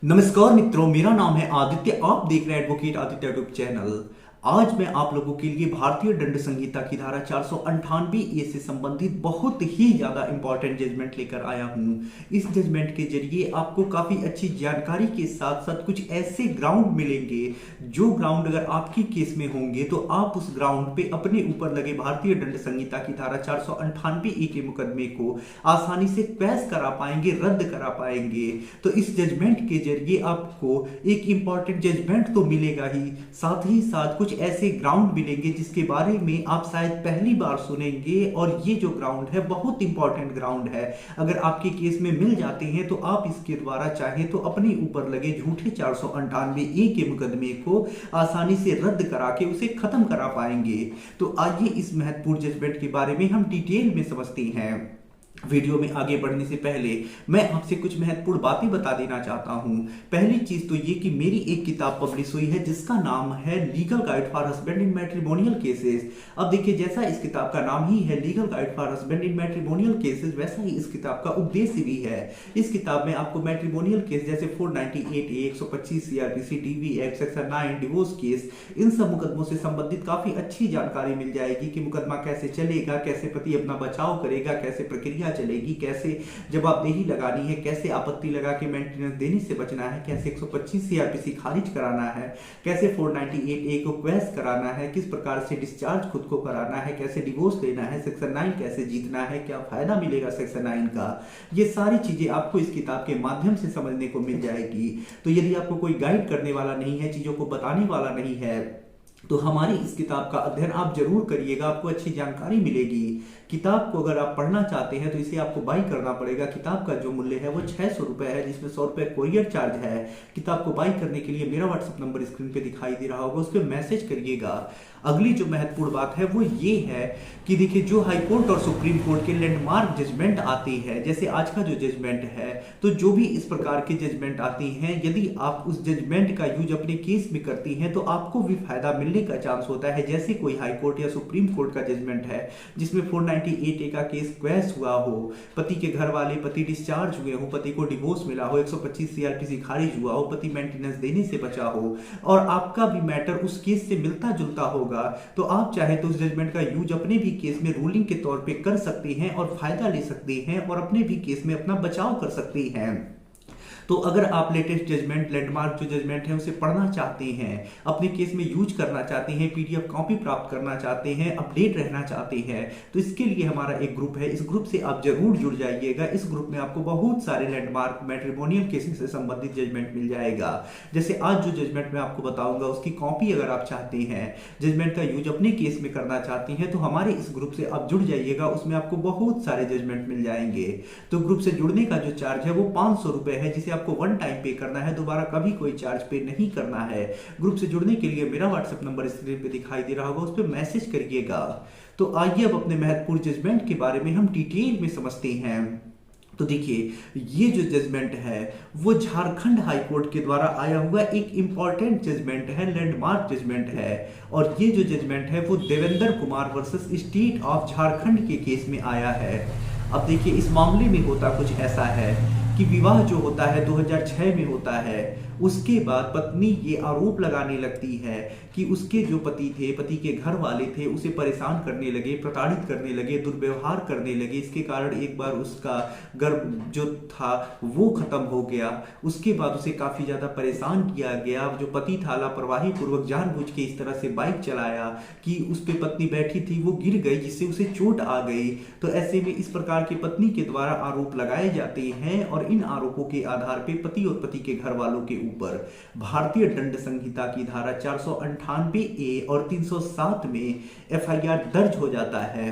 नमस्कार मित्रों, मेरा नाम है आदित्य। आप देख रहे हैं एडवोकेट आदित्य यूट्यूब चैनल। आज मैं आप लोगों के लिए भारतीय दंड संहिता की धारा 498 ए से संबंधित बहुत ही ज्यादा इंपॉर्टेंट जजमेंट लेकर आया हूं। इस जजमेंट के जरिए आपको काफी अच्छी जानकारी के साथ साथ कुछ ऐसे ग्राउंड मिलेंगे जो ग्राउंड अगर आपकी केस में होंगे तो आप उस ग्राउंड पे अपने ऊपर लगे भारतीय दंड संहिता की धारा 498 ए के मुकदमे को आसानी से क्वैश करा पाएंगे, रद्द करा पाएंगे। तो इस जजमेंट के जरिए आपको एक इंपॉर्टेंट जजमेंट तो मिलेगा ही, साथ ही साथ कुछ ऐसे ग्राउंड मिलेंगे जिसके बारे में आप शायद पहली बार सुनेंगे। और ये जो ग्राउंड है बहुत इंपॉर्टेंट ग्राउंड है। अगर आपके केस में मिल जाते हैं तो आप इसके द्वारा चाहे तो अपने ऊपर लगे झूठे 498 ए के मुकदमे को आसानी से रद्द करा के उसे खत्म करा पाएंगे। तो आइए इस महत्वपूर्ण जजमेंट के बारे में हम डिटेल में समझते हैं। वीडियो में आगे बढ़ने से पहले मैं आपसे कुछ महत्वपूर्ण बातें बता देना चाहता हूं। पहली चीज तो ये कि मेरी एक किताब पब्लिश हुई है जिसका नाम है legal guide for husband in matrimonial cases. अब देखिए, जैसा इस किताब का नाम ही है legal guide for husband in matrimonial cases, वैसा ही इस किताब का उद्देश्य भी है। इस किताब में आपको मैट्रिमोनियल केस जैसे 498A, 125 CRPC, DV act, section 9, divorce case, इन सब मुकदमों से संबंधित काफी अच्छी जानकारी मिल जाएगी कि मुकदमा कैसे चलेगा, कैसे पति अपना बचाव करेगा, कैसे प्रक्रिया चलेगी, कैसे जवाबदेही लगानी है, कैसे आपत्ति लगा के मेंटेनेंस देने से बचना है, कैसे 125 CRPC खारिज कराना है, कैसे 498A को क्वैश कराना है, किस प्रकार से डिस्चार्ज खुद को कराना है, कैसे डिवोर्स लेना है, सेक्शन 9 कैसे जीतना है, क्या फायदा मिलेगा सेक्शन 9 का। ये सारी चीजें आपको इस किताब के माध्यम से समझने को मिल जाएगी। तो यदि आपको कोई गाइड करने वाला नहीं है, चीजों को बताने वाला नहीं है, तो हमारी इस किताब का अध्ययन आप जरूर करिएगा, आपको अच्छी जानकारी मिलेगी। किताब को अगर आप पढ़ना चाहते हैं तो इसे आपको बाई करना पड़ेगा। किताब का जो मूल्य है वो 600 रुपए है, जिसमें 100 रुपए कोरियर चार्ज है। किताब को बाई करने के लिए मेरा व्हाट्सएप नंबर स्क्रीन पे दिखाई दे रहा होगा, उस पर मैसेज करिएगा। अगली जो महत्वपूर्ण बात है वो ये है कि देखिए, जो हाई कोर्ट और सुप्रीम कोर्ट के लैंडमार्क जजमेंट आती है, जैसे आज का जो जजमेंट है, तो जो भी इस प्रकार के जजमेंट आती हैं, यदि आप उस जजमेंट का यूज अपने केस में करती हैं तो आपको भी फायदा मिलने का चांस होता है। जैसे कोई हाई कोर्ट या सुप्रीम कोर्ट का जजमेंट है जिसमें 498A का केस क्वैश हुआ हो, पति के घर वाले, पति डिस्चार्ज हुए हो, पति को डिवोर्स मिला हो, 125 CRPC खारिज हुआ हो, पति मेंटेनेंस देने से बचा हो और आपका भी मैटर उस केस से मिलता जुलता होगा, तो आप चाहे तो उस जजमेंट का यूज अपने भी केस में रूलिंग के तौर पे कर सकते हैं और फायदा ले सकते हैं और अपने भी केस में अपना बचाव कर सकते हैं। तो अगर आप लेटेस्ट जजमेंट, लैंडमार्क जो जजमेंट है उसे पढ़ना चाहते हैं, अपने केस में यूज करना चाहते हैं, PDF कॉपी प्राप्त करना चाहते हैं, अपडेट रहना चाहते हैं, तो इसके लिए हमारा एक ग्रुप है। इस ग्रुप से आप जरूर जुड़ जाइएगा। इस ग्रुप में आपको बहुत सारे लैंडमार्क, मैट्रिमोनियल केसेस से संबंधित जजमेंट मिल जाएगा। जैसे आज जो जजमेंट मैं आपको बताऊंगा उसकी कॉपी अगर आप चाहते हैं, जजमेंट का यूज अपने केस में करना चाहते हैं, तो हमारे इस ग्रुप से आप जुड़ जाइएगा। उसमें आपको बहुत सारे जजमेंट मिल जाएंगे। तो ग्रुप से जुड़ने का जो चार्ज है वो 500 रुपए है, जिसे आपको वन टाइम पे करना है, दोबारा कभी कोई चार्ज पे नहीं करना है। ग्रुप से जुड़ने के लिए मेरा व्हाट्सएप नंबर स्क्रीन पे दिखाई दे रहा होगा, उस पर मैसेज करिएगा। तो आइए अब अपने महत्वपूर्ण जजमेंट के बारे में हम डिटेल में समझते हैं। तो देखिए, ये जो जजमेंट है वो झारखंड हाई कोर्ट के द्वारा आया हुआ एक इंपॉर्टेंट जजमेंट है, लैंडमार्क जजमेंट है। और ये जो जजमेंट है वो Devendra Kumar versus state of Jharkhand के केस में आया है। अब देखिए, इस मामले में होता कुछ ऐसा है कि विवाह जो होता है 2006 में होता है। उसके बाद पत्नी ये आरोप लगाने लगती है कि उसके जो पति थे, पति के घर वाले थे, उसे परेशान करने लगे, प्रताड़ित करने लगे, दुर्व्यवहार करने लगे। इसके कारण एक बार उसका गर्भ जो था वो खत्म हो गया। उसके बाद उसे काफी ज्यादा परेशान किया गया। जो पति था लापरवाही पूर्वक जानबूझ के इस तरह से बाइक चलाया कि उस पे पत्नी बैठी थी, वो गिर गई, जिससे उसे चोट आ गई। तो ऐसे में इस प्रकार के पत्नी के द्वारा आरोप लगाए जाते हैं और इन आरोपों के आधार पर पति और पति के घर वालों के ऊपर भारतीय दंड संहिता की धारा 498A और 307 में FIR दर्ज हो जाता है।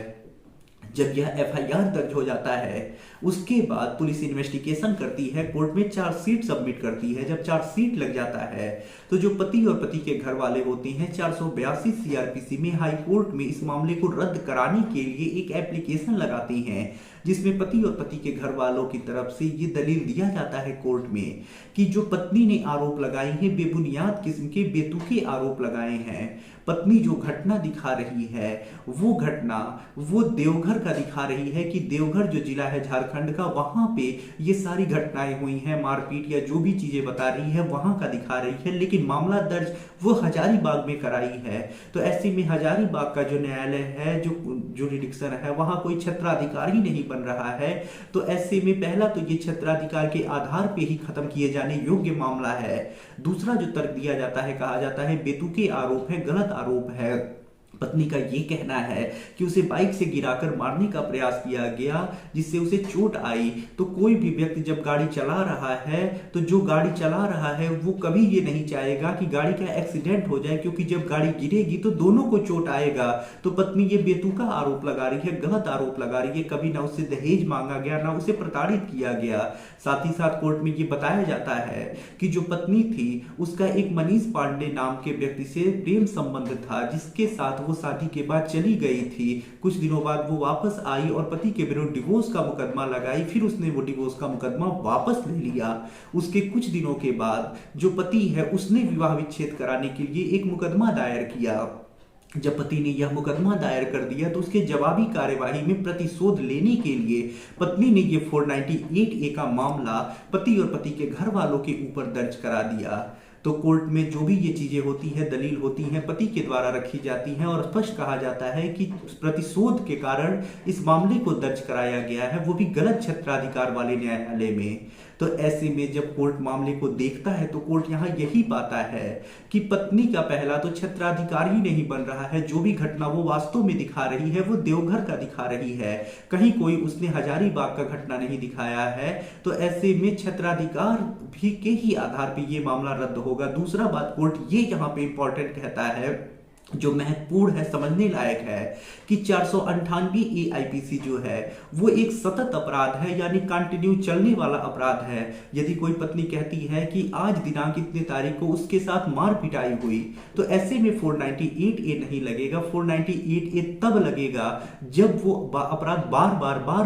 जब यह FIR दर्ज हो जाता है उसके बाद पुलिस इन्वेस्टिगेशन करती है, कोर्ट में चार्जशीट सबमिट करती है। जब चार्जशीट लग जाता है तो जो पति और पति के घर वाले होते हैं 482 CRPC में हाई कोर्ट में इस मामले को रद्द कराने के लिए एक एप्लीकेशन लगाते हैं। जिसमें पति और पति के घर वालों की तरफ से ये दलील दिया जाता है कोर्ट में कि जो पत्नी ने आरोप लगाए हैं बेबुनियाद किस्म के बेतुके आरोप लगाए हैं। पत्नी जो घटना दिखा रही है वो घटना वो देवघर का दिखा रही है कि देवघर जो जिला है झारखंड का, वहां पे ये सारी घटनाएं हुई हैं, मारपीट या जो भी चीजें बता रही है वहां का दिखा रही है, लेकिन मामला दर्ज वो हजारीबाग में कराई है। तो ऐसे में हजारीबाग का जो न्यायालय है, जो जुरिडिक्शन है, वहां कोई क्षेत्राधिकारी नहीं बन रहा है। तो ऐसे में पहला तो ये क्षेत्राधिकार के आधार पे ही खत्म किए जाने योग्य मामला है। दूसरा जो तर्क दिया जाता है, कहा जाता है बेतुके आरोप है, गलत आरोप है। पत्नी का ये कहना है कि उसे बाइक से गिराकर मारने का प्रयास किया गया जिससे उसे चोट आई। तो कोई भी व्यक्ति जब गाड़ी चला रहा है तो जो गाड़ी चला रहा है वो कभी ये नहीं चाहेगा कि गाड़ी का एक्सीडेंट हो जाए, क्योंकि जब गाड़ी गिरेगी तो दोनों को चोट आएगा। तो पत्नी ये बेतुका आरोप लगा रही है, गलत आरोप लगा रही है। कभी ना उससे दहेज मांगा गया, ना उसे प्रताड़ित किया गया। साथ ही साथ कोर्ट में ये बताया जाता है कि जो पत्नी थी उसका एक मनीष पांडे नाम के व्यक्ति से प्रेम संबंध था, जिसके साथ वो शादी के बाद चली गई थी। कुछ दिनों बाद वो वापस आई और पति के विरुद्ध डिवोर्स का मुकदमा लगाई। फिर उसने वो डिवोर्स का मुकदमा वापस ले लिया। उसके कुछ दिनों के बाद जो पति है उसने विवाह विच्छेद कराने के लिए एक मुकदमा दायर किया। जब पति ने यह मुकदमा दायर कर दिया तो उसके जवाबी कार्यवाही में प्रतिशोध लेने के लिए पत्नी ने यह 498A का मामला पति और पति के घर वालों के ऊपर दर्ज करा दिया। तो कोर्ट में जो भी ये चीजें होती है, दलील होती हैं, पति के द्वारा रखी जाती हैं और स्पष्ट कहा जाता है कि प्रतिशोध के कारण इस मामले को दर्ज कराया गया है, वो भी गलत क्षेत्राधिकार वाले न्यायालय में। तो ऐसे में जब कोर्ट मामले को देखता है तो कोर्ट यहाँ यही पाता है कि पत्नी का पहला तो क्षेत्राधिकारी नहीं बन रहा है। जो भी घटना वो वास्तव में दिखा रही है वो देवघर का दिखा रही है, कहीं कोई उसने हजारीबाग का घटना नहीं दिखाया है। तो ऐसे में क्षेत्राधिकार भी के ही आधार पर ये मामला रद्द होगा। दूसरा बात कोर्ट ये यहाँ पे इंपॉर्टेंट कहता है, जो महत्वपूर्ण है, समझने लायक है, कि 498A IPC जो है वो एक सतत अपराध है, यानी कंटिन्यू चलने वाला अपराध है। यदि कोई पत्नी कहती है कि आज दिनांक इतने तारीख को उसके साथ मार पिटाई हुई, तो ऐसे में 498A नहीं लगेगा। 498A तब लगेगा जब वो अपराध बार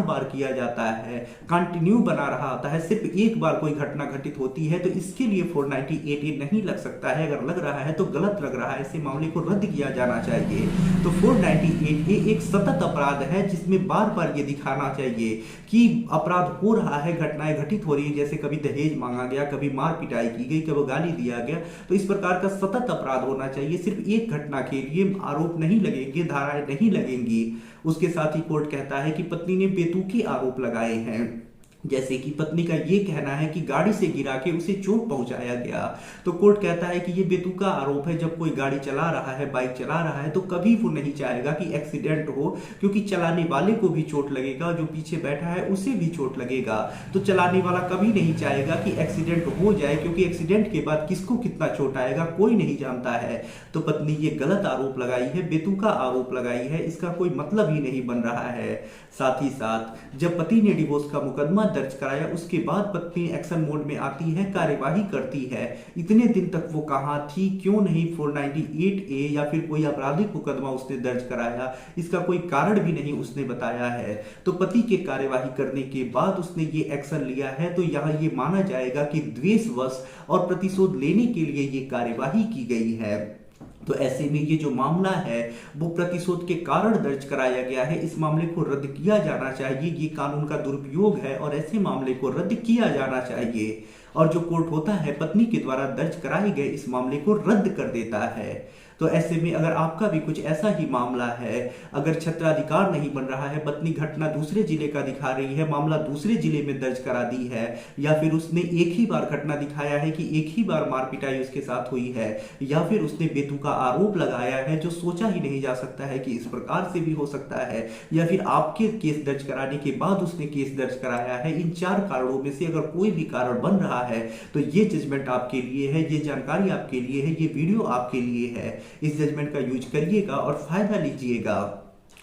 बार किया जाता है, कंटिन्यू बना रहा होता है। सिर्फ एक बार कोई घटना घटित होती है तो इसके लिए 498A नहीं लग सकता है। अगर लग रहा है तो गलत लग रहा है, ऐसे मामले को रद्द किया जाना चाहिए। तो 498A एक सतत अपराध है जिसमें बार बार ये दिखाना चाहिए कि अपराध हो रहा है, घटनाएं घटित हो रही है, जैसे कभी दहेज मांगा गया, कभी मार पिटाई की गई, कभी गाली दिया गया। तो इस प्रकार का सतत अपराध होना चाहिए। सिर्फ एक घटना के लिए आरोप नहीं लगेंगे, धाराएं नहीं लगेंगी। उसके साथ ही कोर्ट कहता है कि पत्नी ने बेतुके आरोप लगाए हैं, जैसे कि पत्नी का ये कहना है कि गाड़ी से गिरा के उसे चोट पहुंचाया गया। तो कोर्ट कहता है कि ये बेतुका आरोप है। जब कोई गाड़ी चला रहा है, बाइक चला रहा है, तो कभी वो नहीं चाहेगा कि एक्सीडेंट हो, क्योंकि चलाने वाले को भी चोट लगेगा, जो पीछे बैठा है उसे भी चोट लगेगा। तो चलाने वाला कभी नहीं चाहेगा कि एक्सीडेंट हो जाए, क्योंकि एक्सीडेंट के बाद किसको कितना चोट आएगा कोई नहीं जानता है। तो पत्नी ये गलत आरोप लगाई है, बेतुका आरोप लगाई है, इसका कोई मतलब ही नहीं बन रहा है। साथ ही साथ जब पति ने डिवोर्स का मुकदमा दर्ज कराया उसके बाद पत्नी एक्शन मोड में आती है, कार्यवाही करती है। इतने दिन तक वो कहां थी, क्यों नहीं 498A या फिर कोई आपराधिक मुकदमा उसने दर्ज कराया, इसका कोई कारण भी नहीं उसने बताया है। तो पति के कार्यवाही करने के बाद उसने ये एक्शन लिया है, तो यहाँ ये माना जाएगा कि द्वेषवश और प्रतिशोध लेने के लिए ये कार्यवाही की गई है। तो ऐसे में ये जो मामला है वो प्रतिशोध के कारण दर्ज कराया गया है। इस मामले को रद्द किया जाना चाहिए। ये कानून का दुरुपयोग है और ऐसे मामले को रद्द किया जाना चाहिए। और जो कोर्ट होता है पत्नी के द्वारा दर्ज कराए गए इस मामले को रद्द कर देता है। तो ऐसे में अगर आपका भी कुछ ऐसा ही मामला है, अगर क्षेत्राधिकार नहीं बन रहा है, पत्नी घटना दूसरे जिले का दिखा रही है, मामला दूसरे जिले में दर्ज करा दी है, या फिर उसने एक ही बार घटना दिखाया है कि एक ही बार मार पिटाई उसके साथ हुई है, या फिर उसने बेतुका आरोप लगाया है जो सोचा ही नहीं जा सकता है कि इस प्रकार से भी हो सकता है, या फिर आपके केस दर्ज कराने के बाद उसने केस दर्ज कराया है, इन 4 कारणों में से अगर कोई भी कारण बन रहा है तो ये जजमेंट आपके लिए है, ये जानकारी आपके लिए है, ये वीडियो आपके लिए है। इस जजमेंट का यूज करिएगा और फायदा लीजिएगा।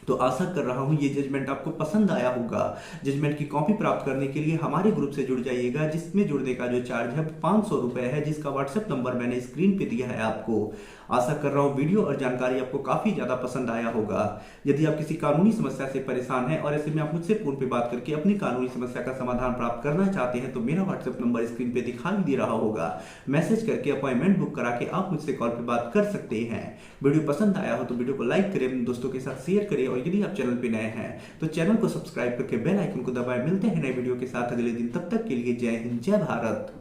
तो आशा कर रहा हूँ ये जजमेंट आपको पसंद आया होगा। जजमेंट की कॉपी प्राप्त करने के लिए हमारे ग्रुप से जुड़ जाइएगा, जिसमें जुड़ने का जो चार्ज है 500 रुपए है, जिसका व्हाट्सएप नंबर मैंने स्क्रीन पे दिया है आपको। आशा कर रहा हूँ वीडियो और जानकारी आपको काफी ज्यादा पसंद आया होगा। यदि आप किसी कानूनी समस्या से परेशान हैं और ऐसे में आप मुझसे फोन पे बात करके अपनी कानूनी समस्या का समाधान प्राप्त करना चाहते हैं, तो मेरा व्हाट्सएप नंबर स्क्रीन पे दिखाई दे रहा होगा। मैसेज करके अपॉइंटमेंट बुक करा के आप मुझसे कॉल पे बात कर सकते हैं। वीडियो पसंद आया हो तो वीडियो को लाइक करें, अपने दोस्तों के साथ शेयर करें, और यदि आप चैनल पे नए हैं तो चैनल को सब्सक्राइब करके बेल आइकन को दबाएं। मिलते हैं नए वीडियो के साथ अगले दिन, तब तक के लिए जय हिंद, जय भारत।